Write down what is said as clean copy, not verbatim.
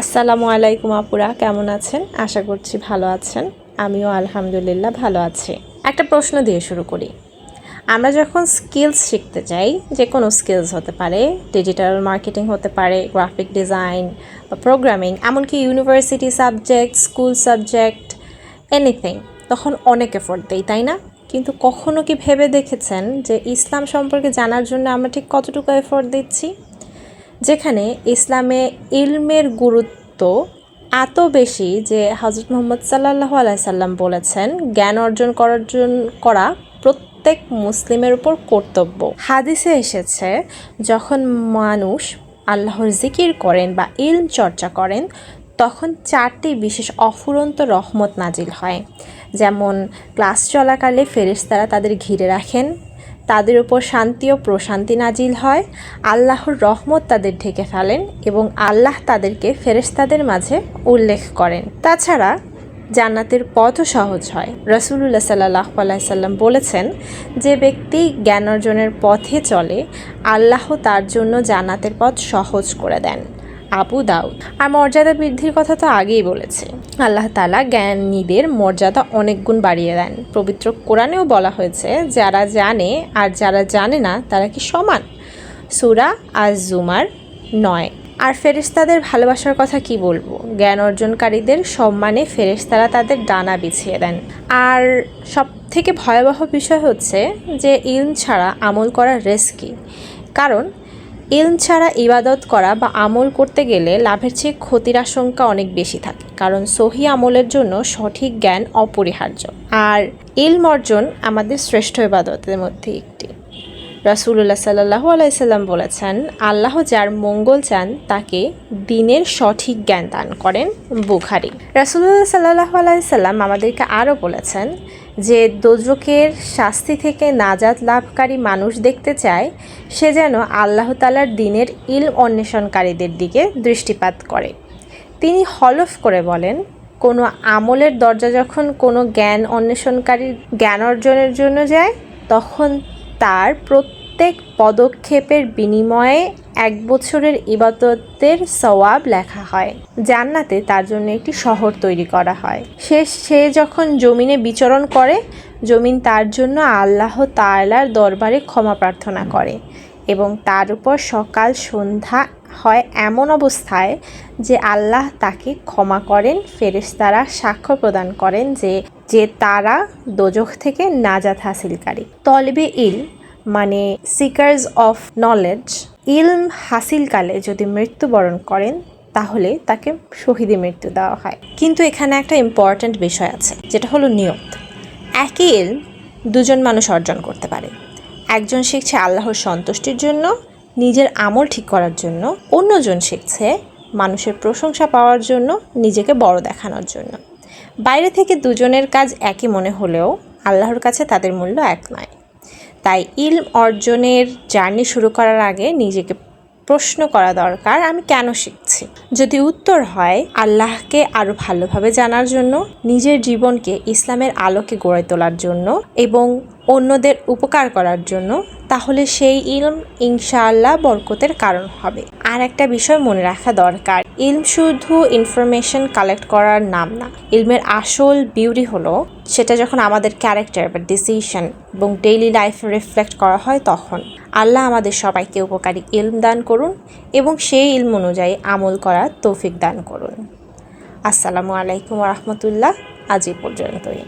আসসালামু আলাইকুম আপুরা, কেমন আছেন? আশা করছি ভালো আছেন। আমিও আলহামদুলিল্লাহ ভালো আছি। একটা প্রশ্ন দিয়ে শুরু করি। আমরা যখন স্কিলস শিখতে যাই, যে কোনো স্কিলস হতে পারে, ডিজিটাল মার্কেটিং হতে পারে, গ্রাফিক ডিজাইন বা প্রোগ্রামিং, এমনকি university subject, school subject, anything, তখন অনেক এফোর্ট দেই, তাই না? কিন্তু কখনো কি ভেবে দেখেছেন যে ইসলাম সম্পর্কে জানার জন্য আমরা ঠিক কতটুকু এফোর্ট দিচ্ছি? যেখানে ইসলামে ইলমের গুরুত্ব এত বেশি যে হজরত মুহাম্মদ সাল্লাল্লাহু আলাইহি সাল্লাম বলেছেন, জ্ঞান অর্জন করা প্রত্যেক মুসলিমের উপর কর্তব্য। হাদিসে এসেছে, যখন মানুষ আল্লাহর জিকির করেন বা ইলম চর্চা করেন, তখন 4টি বিশেষ অফুরন্ত রহমত নাজিল হয়। যেমন ক্লাস চলাকালে ফেরেশতারা তাদের ঘিরে রাখেন, তাদের উপর শান্তি ও প্রশান্তি নাজিল হয়, আল্লাহর রহমত তাদের ঢেকে ফেলেন এবং আল্লাহ তাদেরকে ফেরেশতাদের মাঝে উল্লেখ করেন। তাছাড়া জান্নাতের পথও সহজ হয়। রাসূলুল্লাহ সাল্লাল্লাহু আলাইহি সাল্লাম বলেছেন, যে ব্যক্তি জ্ঞান অর্জনের পথে চলে, আল্লাহ তার জন্য জান্নাতের পথ সহজ করে দেন। আবু দাউদ। আর মর্যাদা বৃদ্ধির কথা তো আগেই বলেছি। আল্লাহ তাআলা জ্ঞানীদের মর্যাদা অনেক গুণ বাড়িয়ে দেন। পবিত্র কোরআনেও বলা হয়েছে, যারা জানে আর যারা জানে না তারা কি সমান? সূরা আজ-জুমার 9। আর ফেরেশতাদের ভালোবাসার কথা কি বলবো? জ্ঞান অর্জনকারীদের সম্মানে ফেরেশতারা তাদের ডানা বিছিয়ে দেন। আর সব থেকে ভয়াবহ বিষয় হচ্ছে যে ইলম ছাড়া আমল করা রিস্কি। কারণ ইলম ছাড়া ইবাদত করা বা আমল করতে গেলে লাভের চেয়ে ক্ষতির আশঙ্কা অনেক বেশি থাকে, কারণ সহি আমলের জন্য সঠিক জ্ঞান অপরিহার্য। আর ইলম অর্জন আমাদের শ্রেষ্ঠ ইবাদতের মধ্যে একটি। রাসূলুল্লাহ সাল্লাল্লাহু আলাইহি সাল্লাম বলেছেন, আল্লাহ যার মঙ্গল চান তাকে দ্বীনের সঠিক জ্ঞান দান করেন। বুখারী। রাসূলুল্লাহ সাল্লাল্লাহু আলাইহি সাল্লাম আমাদেরকে আরও বলেছেন যে দোজখের শাস্তি থেকে নাজাত লাভকারী মানুষ দেখতে চায়, সে যেন আল্লাহ তাআলার দ্বীনের ইলম অন্বেষণকারীদের দিকে দৃষ্টিপাত করে। তিনি হলফ করে বলেন, কোনো আমলের দরজা যখন কোনো জ্ঞান অন্বেষণকারীর জ্ঞান অর্জনের জন্য যায়, তখন তার প্রত্যেক পদক্ষেপের বিনিময়ে 1 বছরের ইবাদতের সওয়াব লেখা হয়। জান্নাতে তার জন্য একটি শহর তৈরি করা হয়। সে যখন জমিনে বিচরণ করে, জমিন তার জন্য আল্লাহ তাআলার দরবারে ক্ষমা প্রার্থনা করে এবং তার উপর সকাল সন্ধ্যা হয় এমন অবস্থায় যে আল্লাহ তাকে ক্ষমা করেন। ফেরেশতারা সাক্ষ্য প্রদান করেন যে তারা দোজখ থেকে নাজাত হাসিলকারী। তলবে ইলম মানে সিকার্স অফ নলেজ, ইলম হাসিলকালে যদি মৃত্যুবরণ করেন, তাহলে তাকে শহীদি মৃত্যু দেওয়া হয়। কিন্তু এখানে একটা ইম্পর্ট্যান্ট বিষয় আছে, যেটা হলো নিয়ত। একই ইলম দুজন মানুষ অর্জন করতে পারে। একজন শিখছে আল্লাহর সন্তুষ্টির জন্য, নিজের আমল ঠিক করার জন্য। অন্যজন শিখছে মানুষের প্রশংসা পাওয়ার জন্য, নিজেকে বড় দেখানোর জন্য। বাইরে থেকে দুজনের কাজ একই মনে হলেও আল্লাহর কাছে তাদের মূল্য এক নয়। তাই ইলম অর্জনের জার্নি শুরু করার আগে নিজেকে প্রশ্ন করা দরকার, আমি কেন শিখছি? যদি উত্তর হয় আল্লাহকে আরও ভালোভাবে জানার জন্য, নিজের জীবনকে ইসলামের আলোকে গড়ে তোলার জন্য এবং অন্যদের উপকার করার জন্য, তাহলে সেই ইলম ইনশাআল্লাহ বরকতের কারণ হবে। আর একটা বিষয় মনে রাখা দরকার, ইলম শুধু ইনফরমেশন কালেক্ট করার নাম না। ইলমের আসল বিউটি হলো সেটা যখন আমাদের ক্যারেক্টার বা ডিসিশন এবং ডেইলি লাইফে রিফ্লেক্ট করা হয় তখন। আল্লাহ আমাদের সবাইকে উপকারী ইলম দান করুন এবং সেই ইলম অনুযায়ী আমল করার তৌফিক দান করুন। আসসালামু আলাইকুম ওয়া রাহমাতুল্লাহ। আজ এই পর্যন্তই।